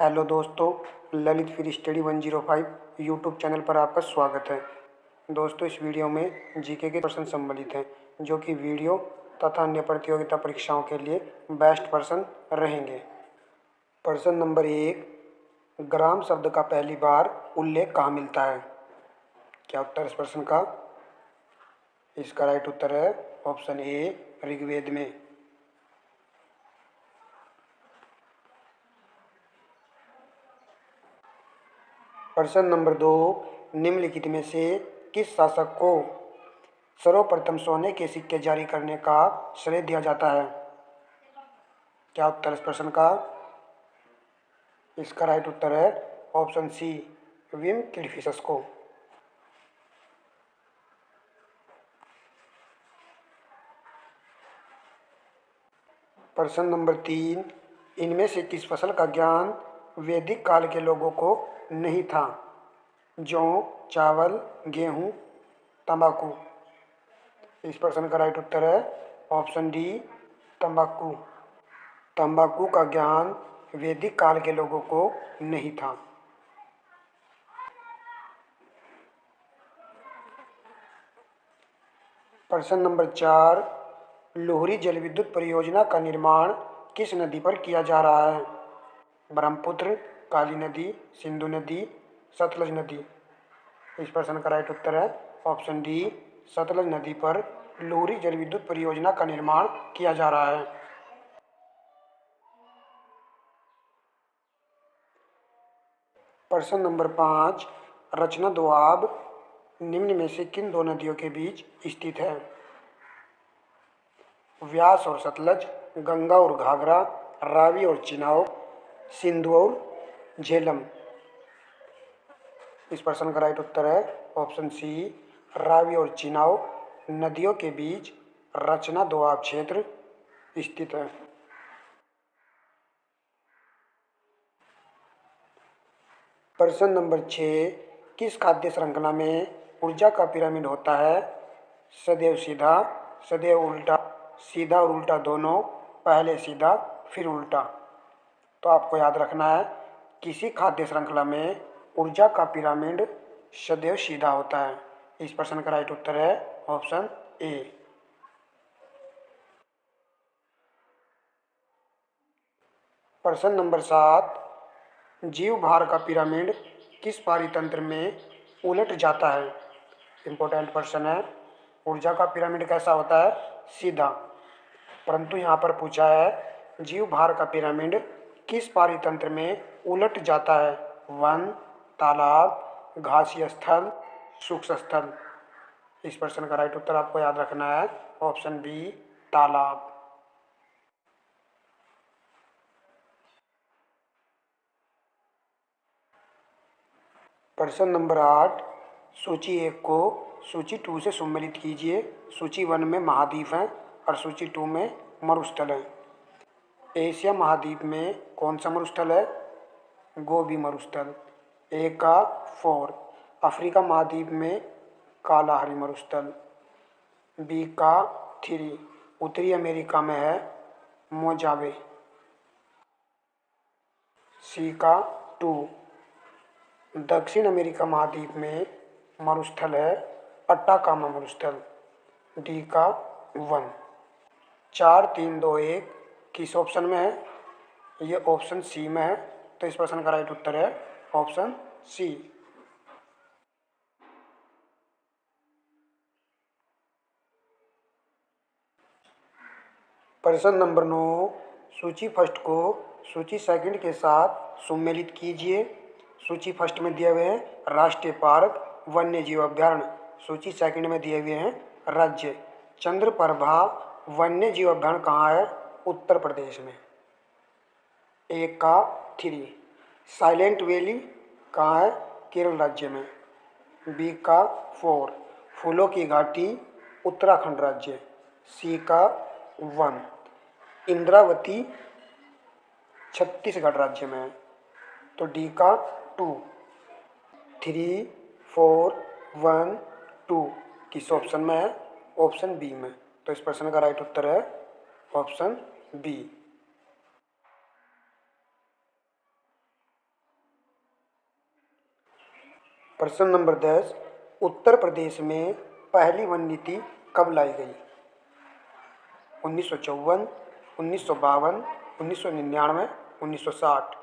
Hello दोस्तों, ललित फिर study 105 YouTube channel पर आपका स्वागत है। दोस्तों, इस वीडियो में जीके के प्रश्न सम्मिलित हैं जो कि वीडियो तथा अन्य प्रतियोगिता परीक्षाओं के लिए बेस्ट प्रश्न रहेंगे। प्रश्न नंबर 1, ग्राम शब्द का पहली बार उल्लेख कहाँ मिलता है? क्या उत्तर इस प्रश्न का? इसका राइट उत्तर है ऑप्शन ए, ऋग्वेद में। प्रश्न नंबर 2, निम्नलिखित में से किस शासक को सर्वप्रथम सोने के सिक्के जारी करने का श्रेय दिया जाता है? क्या उत्तर इस प्रश्न का? इसका राइट उत्तर है ऑप्शन सी, विम किडफिशस को। प्रश्न नंबर 3, इनमें से किस फसल का ज्ञान वैदिक काल के लोगों को नहीं था? जौ, चावल, गेहूं, तंबाकू। इस प्रश्न का राइट उत्तर है ऑप्शन डी, तंबाकू। तंबाकू का ज्ञान वैदिक काल के लोगों को नहीं था। प्रश्न नंबर 4, लोहरी जल विद्युत परियोजना का निर्माण किस नदी पर किया जा रहा है? ब्रह्मपुत्र, काली नदी, सिंधु नदी, सतलज नदी। इस प्रश्न का राइट उत्तर है ऑप्शन डी, सतलज नदी पर लोहरी जल विद्युत परियोजना का निर्माण किया जा रहा है। प्रश्न नंबर 5, रचना दोआब निम्न में से किन दो नदियों के बीच स्थित है? व्यास और सतलज, गंगा और घाघरा, रावी और चिनाब, सिंधु और झेलम। इस प्रश्न का राइट उत्तर है ऑप्शन सी, रावी और चिनाब नदियों के बीच रचना दोआब क्षेत्र स्थित है। प्रश्न नंबर 6, किस खाद्य श्रृंखला में ऊर्जा का पिरामिड होता है? सदैव सीधा, सदैव उल्टा, सीधा और उल्टा दोनों, पहले सीधा फिर उल्टा। तो आपको याद रखना है, किसी खाद्य श्रृंखला में ऊर्जा का पिरामिड सदैव सीधा होता है। इस प्रश्न का राइट उत्तर है ऑप्शन ए। प्रश्न नंबर 7, जीव भार का पिरामिड किस पारितंत्र में उलट जाता है? इंपॉर्टेंट प्रश्न है। ऊर्जा का पिरामिड कैसा होता है? सीधा। परंतु यहाँ पर पूछा है जीव भार का पिरामिड किस पारितंत्र में उलट जाता है? वन, तालाब, घासीय स्थल, शुष्क स्थल। इस प्रश्न का राइट उत्तर आपको याद रखना है ऑप्शन बी, तालाब। प्रश्न नंबर 8, सूची 1 को सूची 2 से सम्मिलित कीजिए। सूची 1 में महाद्वीप हैं और सूची 2 में मरुस्थल है। एशिया महाद्वीप में कौन सा मरुस्थल है? गोबी मरुस्थल। ए का 4। अफ्रीका महाद्वीप में कालाहारी मरुस्थल। बी का 3। उत्तरी अमेरिका में है मोजावे। सी का 2। दक्षिण अमेरिका महाद्वीप में मरुस्थल है अट्टाकामा मरुस्थल। डी का 1। 4, 3, 2, 1 किस ऑप्शन में है? ये ऑप्शन सी में है। तो इस प्रश्न का राइट उत्तर है ऑप्शन सी। प्रश्न नंबर 9, सूची फर्स्ट को सूची सेकंड के साथ सम्मिलित कीजिए। सूची फर्स्ट में दिए हुए हैं राष्ट्रीय पार्क, वन्य जीव अभ्यारण्य। सूची सेकंड में दिए हुए हैं राज्य। चंद्रप्रभा वन्य जीव अभ्यारण्य कहाँ है? उत्तर प्रदेश में। ए का 3। साइलेंट वैली कहाँ है? केरल राज्य में। बी का 4। फूलों की घाटी उत्तराखंड राज्य। सी का 1। इंद्रावती छत्तीसगढ़ राज्य में है। तो डी का 2। 3, 4, 1, 2 किस ऑप्शन में है? ऑप्शन बी में। तो इस प्रश्न का राइट उत्तर है ऑप्शन बी। प्रश्न नंबर 10, उत्तर प्रदेश में पहली वन नीति कब लाई गई? 1954, 1952, 1999, 1960।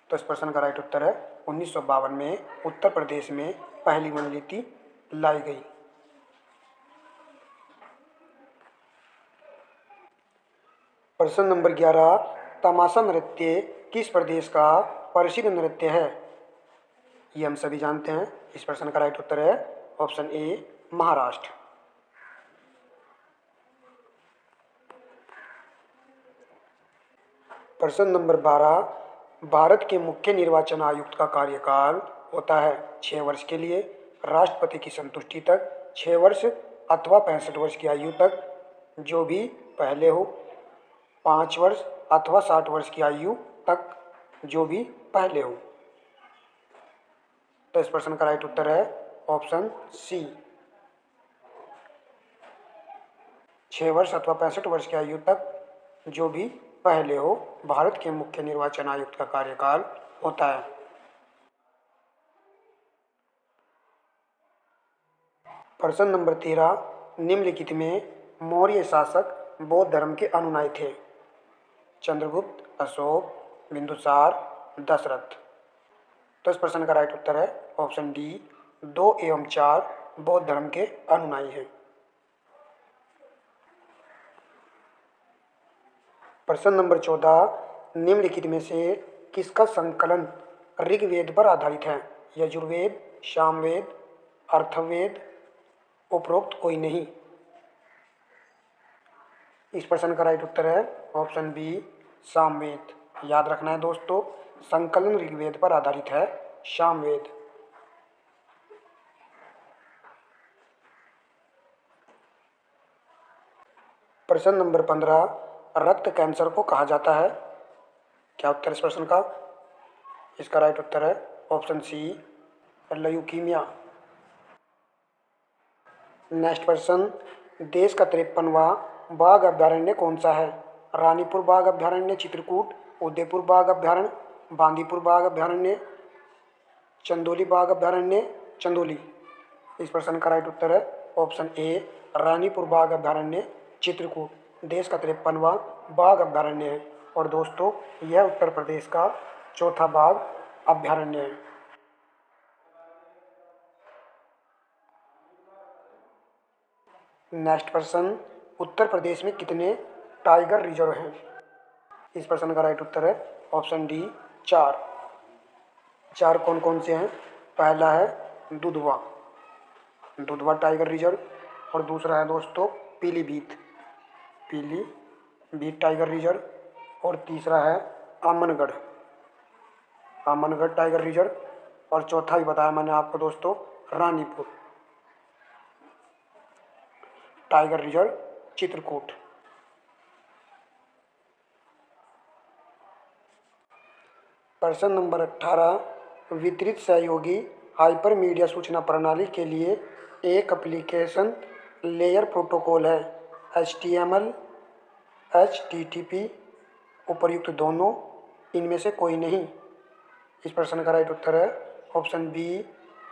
तो इस प्रश्न का राइट उत्तर है 1952 में उत्तर प्रदेश में पहली वन नीति लाई गई। प्रश्न नंबर 11, तमाशा नृत्य किस प्रदेश का प्रसिद्ध नृत्य है? ये हम सभी जानते हैं। इस प्रश्न का राइट उत्तर है ऑप्शन ए, महाराष्ट्र। प्रश्न नंबर 12, भारत के मुख्य निर्वाचन आयुक्त का कार्यकाल होता है 6 वर्ष के लिए, राष्ट्रपति की संतुष्टि तक, 6 वर्ष अथवा 65 वर्ष की आयु तक, जो भी पहले हो, 5 वर्ष अथवा 60 वर्ष की आयु तक, जो भी पहले हो। तो इस प्रश्न का राइट उत्तर है ऑप्शन सी, 6 वर्ष अथवा 65 वर्ष की आयु तक, जो भी पहले हो, भारत के मुख्य निर्वाचन आयुक्त का कार्यकाल होता है। प्रश्न नंबर 13, निम्नलिखित में मौर्य शासक बौद्ध धर्म के अनुयायी थे? चंद्रगुप्त, अशोक, बिंदुसार, दशरथ। तो इस प्रश्न का राइट उत्तर है ऑप्शन डी, 2 एवं 4 बौद्ध धर्म के अनुयायी हैं। प्रश्न नंबर 14, निम्नलिखित में से किसका संकलन ऋग्वेद पर आधारित है? यजुर्वेद, सामवेद, अथर्ववेद, उपरोक्त कोई नहीं। इस प्रश्न का राइट उत्तर है ऑप्शन बी, सामवेद। याद रखना है दोस्तों, संकलन ऋग्वेद पर आधारित है, सामवेद। प्रश्न नंबर 15, रक्त कैंसर को कहा जाता है? क्या उत्तर इस प्रश्न का? इसका राइट उत्तर है ऑप्शन सी, ल्यूकीमिया। नेक्स्ट प्रश्न, देश का 53वां बाघ अभ्यारण्य कौन सा है? रानीपुर बाघ अभ्यारण्य, चित्रकूट, उदयपुर बाघ अभ्यारण्य, बांदीपुर बाघ अभ्यारण्य, चंदौली बाघ अभ्यारण्य, चंदौली। इस प्रश्न का राइट उत्तर है ऑप्शन ए, रानीपुर बाघ अभ्यारण्य, चित्रकूट देश का 53वां बाघ अभ्यारण्य है। और दोस्तों, यह उत्तर प्रदेश का चौथा बाघ अभ्यारण्य है। नेक्स्ट प्रश्न, उत्तर प्रदेश में कितने टाइगर रिजर्व हैं? इस प्रश्न का राइट उत्तर है ऑप्शन डी, 4। 4 कौन कौन से हैं? पहला है दुधवा, दुधवा टाइगर रिजर्व, और दूसरा है दोस्तों पीलीभीत, पीलीभीत टाइगर रिजर्व, और तीसरा है आमनगढ़, आमनगढ़ टाइगर रिजर्व, और चौथा ही बताया मैंने आपको दोस्तों रानीपुर टाइगर रिजर्व, चित्रकूट। प्रश्न नंबर 18, वितरित सहयोगी हाइपर मीडिया सूचना प्रणाली के लिए एक एप्लीकेशन लेयर प्रोटोकॉल है। HTML, HTTP, उपर्युक्त दोनों, इनमें से कोई नहीं। इस प्रश्न का राइट उत्तर है ऑप्शन बी,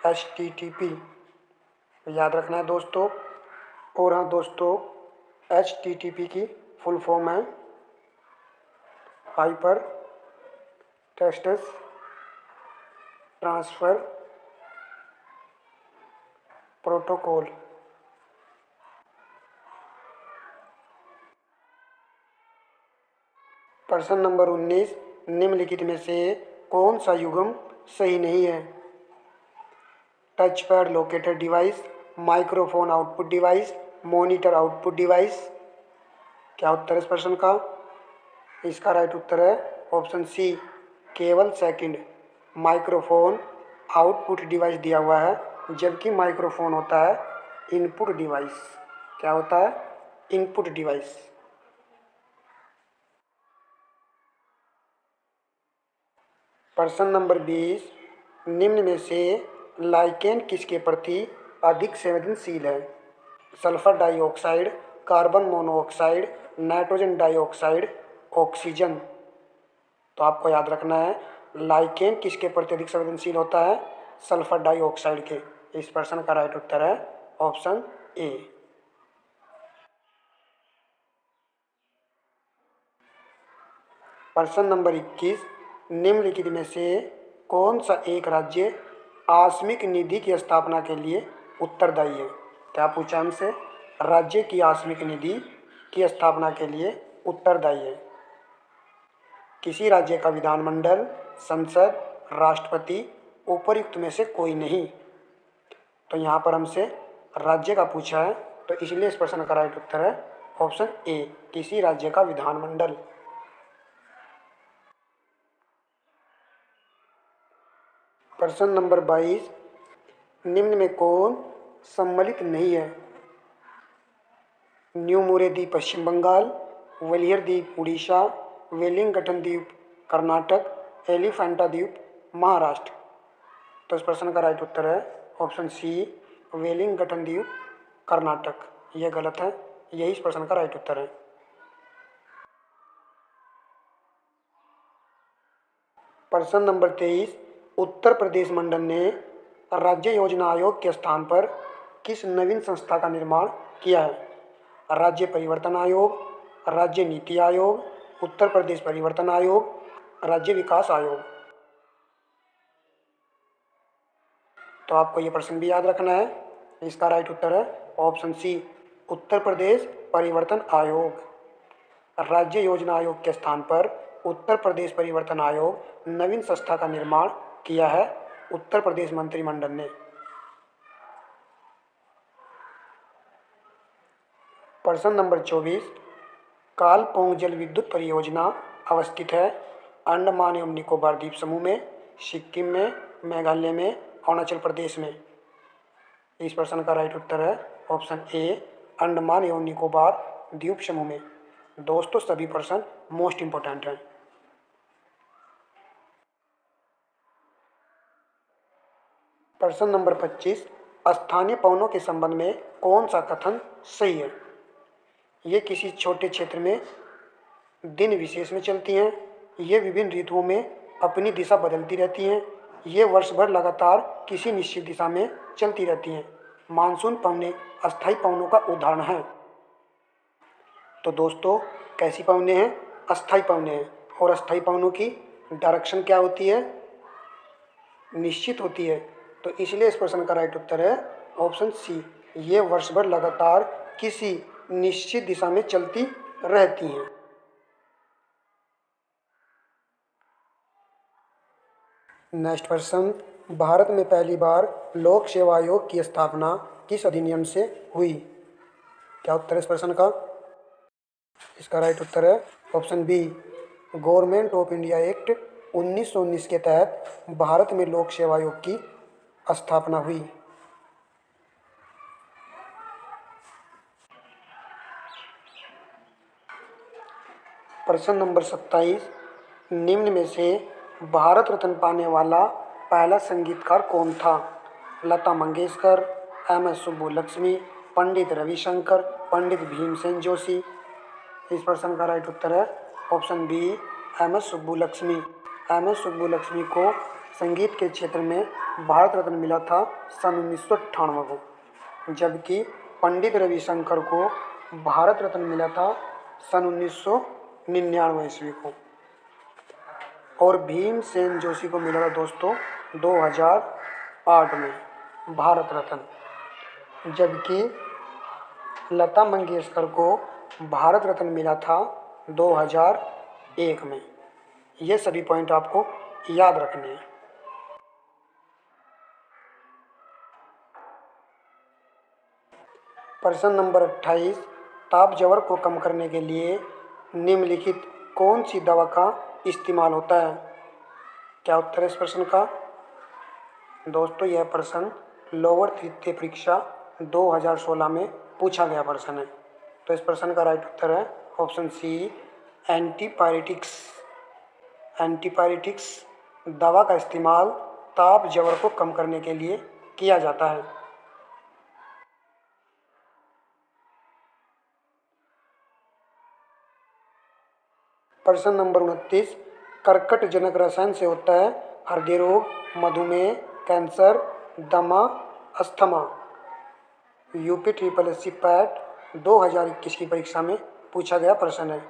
HTTP। याद रखना है दोस्तों। और हाँ दोस्तों, HTTP की फुल फॉर्म है हाइपर टेक्स्ट ट्रांसफर प्रोटोकॉल। प्रश्न नंबर 19, निम्नलिखित में से कौन सा युग्म सही नहीं है? Touch pad locator device, microphone output device, monitor output device. क्या उत्तर है इस प्रश्न का? इसका राइट उत्तर है ऑप्शन सी, केवल सेकंड। माइक्रोफोन आउटपुट डिवाइस दिया हुआ है, जबकि माइक्रोफोन होता है इनपुट डिवाइस। क्या होता है? Input device. प्रश्न नंबर 20, निम्न में से लाइकेन किसके प्रति अधिक संवेदनशील है? Sulphur dioxide, carbon monoxide, nitrogen dioxide, oxygen. तो आपको याद रखना है, लाइकेन किसके प्रति अधिक संवेदनशील होता है? सल्फर डाइऑक्साइड के। इस प्रश्न का राइट उत्तर है ऑप्शन ए। प्रश्न नंबर 21, निम्नलिखित में से कौन सा एक राज्य आकस्मिक निधि की स्थापना के लिए उत्तरदायी है? क्या पूछा हमसे? राज्य की आकस्मिक निधि की स्थापना के लिए उत्तरदायी है। किसी राज्य का विधानमंडल, संसद, राष्ट्रपति, उपयुक्त में से कोई नहीं। तो यहाँ पर हमसे राज्य का पूछा है, तो इसलिए इस प्रश्न का राइट उत्तर है ऑप्शन ए, किसी राज्य का विधानमंडल। प्रश्न नंबर 22, निम्न में कौन सम्मिलित नहीं है? न्यू मोरे द्वीप पश्चिम बंगाल, ग्वालियर द्वीप उड़ीसा, वेलिंगटन द्वीप कर्नाटक, एलिफेंटा द्वीप महाराष्ट्र। तो इस प्रश्न का राइट उत्तर है ऑप्शन सी, वेलिंगटन द्वीप कर्नाटक। यह गलत है, यही इस प्रश्न का राइट उत्तर है। प्रश्न नंबर 23, उत्तर प्रदेश मंडल ने राज्य योजना आयोग के स्थान पर किस नवीन संस्था का निर्माण किया है? राज्य परिवर्तन आयोग, राज्य नीति आयोग, उत्तर प्रदेश परिवर्तन आयोग, राज्य विकास आयोग। तो आपको ये प्रश्न भी याद रखना है। इसका राइट उत्तर है ऑप्शन सी, उत्तर प्रदेश परिवर्तन आयोग। राज्य योजना आयोग के स्थान पर उत्तर प्रदेश परिवर्तन आयोग नवीन संस्था का निर्माण किया है उत्तर प्रदेश मंत्रिमंडल ने। प्रश्न नंबर 24, कालपोंग जल विद्युत परियोजना अवस्थित है अंडमान एवं निकोबार द्वीप समूह में, सिक्किम में, मेघालय में, अरुणाचल प्रदेश में। इस प्रश्न का राइट उत्तर है ऑप्शन ए, अंडमान एवं निकोबार द्वीप समूह में। दोस्तों सभी प्रश्न मोस्ट इंपोर्टेंट हैं। प्रश्न नंबर 25, स्थानीय पवनों के संबंध में कौन सा कथन सही है? ये किसी छोटे क्षेत्र में दिन विशेष में चलती हैं, ये विभिन्न ऋतुओं में अपनी दिशा बदलती रहती हैं, ये वर्ष भर लगातार किसी निश्चित दिशा में चलती रहती हैं। मानसून पवनें अस्थायी पवनों का उदाहरण हैं। तो दोस्तों कैसी पवनें हैं? अस्थायी पवनें हैं। और अस्थायी पवनों की डायरेक्शन क्या होती है? निश्चित होती है। तो इसलिए इस प्रश्न का राइट उत्तर है ऑप्शन सी, ये वर्ष भर लगातार किसी निश्चित दिशा में चलती रहती हैं। नेक्स्ट प्रश्न, भारत में पहली बार लोक सेवा आयोग की स्थापना किस अधिनियम से हुई? क्या उत्तर है इस प्रश्न का? इसका राइट उत्तर है option B, government of India act 1919 के तहत भारत में लोक सेवा आयोग की स्थापना हुई। प्रश्न नंबर 27, निम्न में से भारत रत्न पाने वाला पहला संगीतकार कौन था? लता मंगेशकर, एम.एस. सुब्बुलक्ष्मी, पंडित रविशंकर, पंडित भीमसेन जोशी। इस प्रश्न का राइट उत्तर है ऑप्शन बी, एम.एस. सुब्बुलक्ष्मी। एम.एस. सुब्बुलक्ष्मी को संगीत के क्षेत्र में भारत रत्न मिला था सन 1998 को, जबकि पंडित रविशंकर को भारत रत्न मिला था सन 1999 ईस्वी को, और भीमसेन जोशी को मिला था दोस्तों 2008 में भारत रत्न, जबकि लता मंगेशकर को भारत रत्न मिला था 2001 में। ये सभी पॉइंट आपको याद रखने हैं। प्रश्न नंबर 28, ताप जवर को कम करने के लिए निम्नलिखित कौन सी दवा का इस्तेमाल होता है? क्या उत्तर है इस प्रश्न का? दोस्तों यह प्रश्न लोअर तृतीय परीक्षा 2016 में पूछा गया प्रश्न है। तो इस प्रश्न का राइट उत्तर है ऑप्शन सी, एंटीपायरेटिक्स। एंटीपायरेटिक्स दवा का इस्तेमाल ताप जवर को कम करने के लिए किया जाता है। प्रश्न नंबर 29, कर्कट जनक रसायन से होता है हृदय रोग, मधुमेह, कैंसर, दमा, asthma. UP triple S C PET 2021 की परीक्षा में पूछा गया प्रश्न है।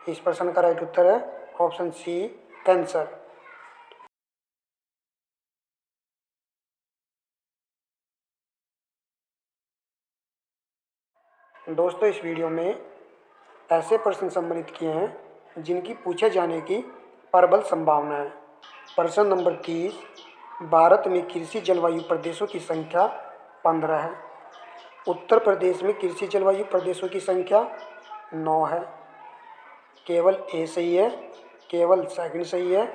इस प्रश्न का राइट उत्तर है ऑप्शन सी, कैंसर। दोस्तों, इस वीडियो में ऐसे प्रश्न सम्मिलित किए हैं जिनकी पूछे जाने की प्रबल संभावना है। प्रश्न नंबर 30, भारत में कृषि जलवायु प्रदेशों की संख्या 15 है। उत्तर प्रदेश में कृषि जलवायु प्रदेशों की संख्या 9 है। केवल ए सही है, केवल सेकंड सही है,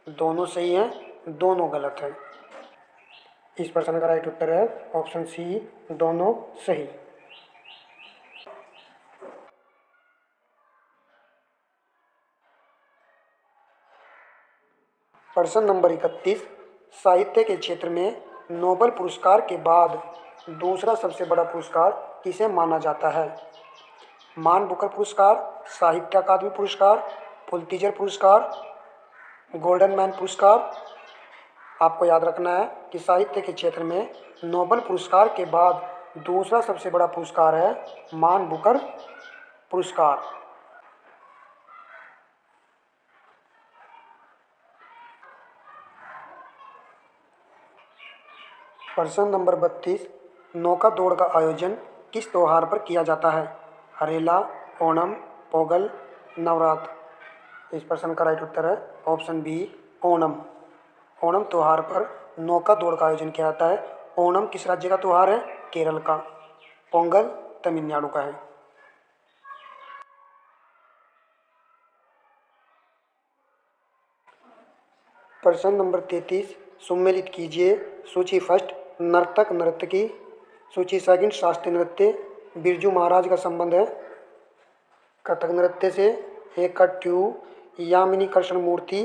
दोनों सही हैं, दोनों गलत हैं। इस प्रश्न का राइट उत्तर है ऑप्शन सी, दोनों सही। प्रश्न नंबर 31, साहित्य के क्षेत्र में नोबेल पुरस्कार के बाद दूसरा सबसे बड़ा पुरस्कार किसे माना जाता है? मान बुकर पुरस्कार, साहित्य अकादमी पुरस्कार, पुलित्जर पुरस्कार, गोल्डन मैन पुरस्कार। आपको याद रखना है कि साहित्य के क्षेत्र में नोबेल पुरस्कार के बाद दूसरा सबसे बड़ा पुरस्कार है मान बुकर पुरस्कार। प्रश्न नंबर 32, नौका दौड़ का आयोजन किस त्योहार पर किया जाता है? हरेला, ओणम, पोंगल, नवरात्र। इस प्रश्न का राइट उत्तर है ऑप्शन बी, ओणम। ओणम त्योहार पर नौका दौड़ का आयोजन किया जाता है। ओणम किस राज्य का त्योहार है? केरल का। पोंगल तमिलनाडु का है। प्रश्न नंबर 33, सुमेलित कीजिए सूची फर्स्ट नर्तक नर्तकी, सूची सेकंड शास्त्रीय नृत्य। बिरजू महाराज का संबंध है कथक नृत्य से। ए का ट्यू, यामिनी कृष्ण मूर्ति,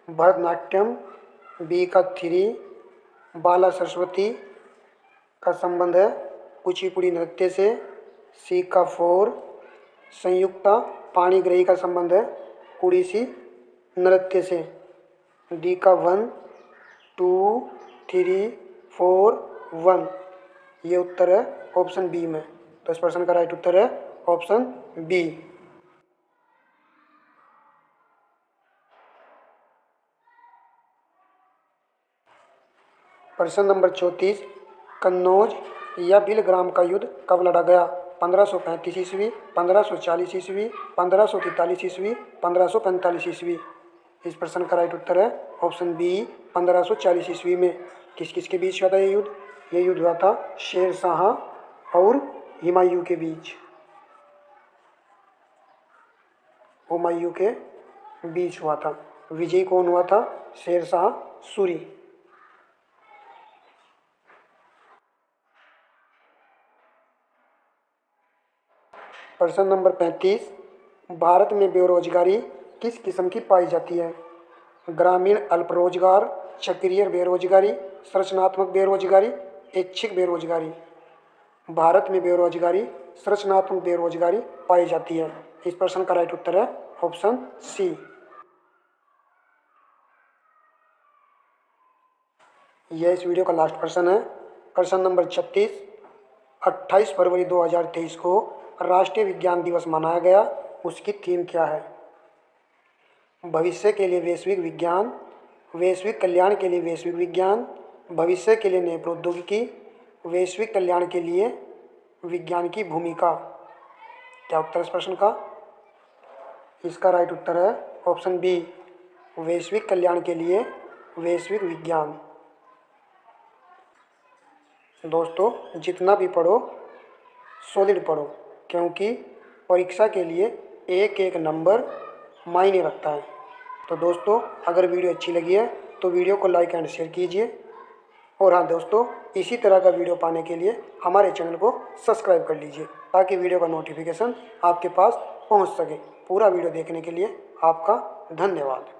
भरतनाट्यम। बी का थ्री, बाला सरस्वती का संबंध है कुचिपुड़ी नृत्य से। सी का फोर, संयुक्ता पाणिग्रही का संबंध है उड़ीसी नृत्य से। डी का 1, 2, 3, 4, 1। ये उत्तर है ऑप्शन बी में। तो इस प्रश्न का राइट उत्तर है ऑप्शन बी। प्रश्न नंबर 34, कन्नौज या बिलग्राम का युद्ध कब लड़ा गया? 1535 ईस्वी, 1540 ईस्वी, 1543 ईस्वी, 1545 ईस्वी। इस प्रश्न का राइट उत्तर है ऑप्शन बी, 1540 ईस्वी में। किस किस के बीच हुआ था ये युद्ध? ये युद्ध हुआ था शेर शाह और हुमायूं के बीच। हुमायूं के बीच हुआ था। विजयी कौन हुआ था? शेर शाह सूरी। प्रश्न नंबर 35, भारत में बेरोजगारी किस किस्म की पाई जाती है? ग्रामीण अल्प रोजगार, चक्रीय बेरोजगारी, संरचनात्मक बेरोजगारी, ऐच्छिक बेरोजगारी। भारत में बेरोजगारी संरचनात्मक बेरोजगारी पाई जाती है। इस प्रश्न का राइट उत्तर है ऑप्शन सी। यह इस वीडियो का लास्ट प्रश्न है। प्रश्न नंबर 36, 28 फरवरी 2023 को राष्ट्रीय विज्ञान दिवस मनाया गया। उसकी थीम क्या है? भविष्य के लिए वैश्विक विज्ञान, वैश्विक कल्याण के लिए वैश्विक विज्ञान, भविष्य के लिए नई प्रौद्योगिकी, वैश्विक कल्याण के लिए विज्ञान की भूमिका। क्या उत्तर इस प्रश्न का? इसका राइट उत्तर है ऑप्शन बी, वैश्विक कल्याण के लिए वैश्विक विज्ञान। दोस्तों, जितना भी पढ़ो सॉलिड पढ़ो, क्योंकि परीक्षा के लिए एक एक नंबर मायने रखता है। तो दोस्तों, अगर वीडियो अच्छी लगी है तो वीडियो को लाइक एंड शेयर कीजिए। और हाँ दोस्तों, इसी तरह का वीडियो पाने के लिए हमारे चैनल को सब्सक्राइब कर लीजिए ताकि वीडियो का नोटिफिकेशन आपके पास पहुंच सके। पूरा वीडियो देखने के लिए आपका धन्यवाद।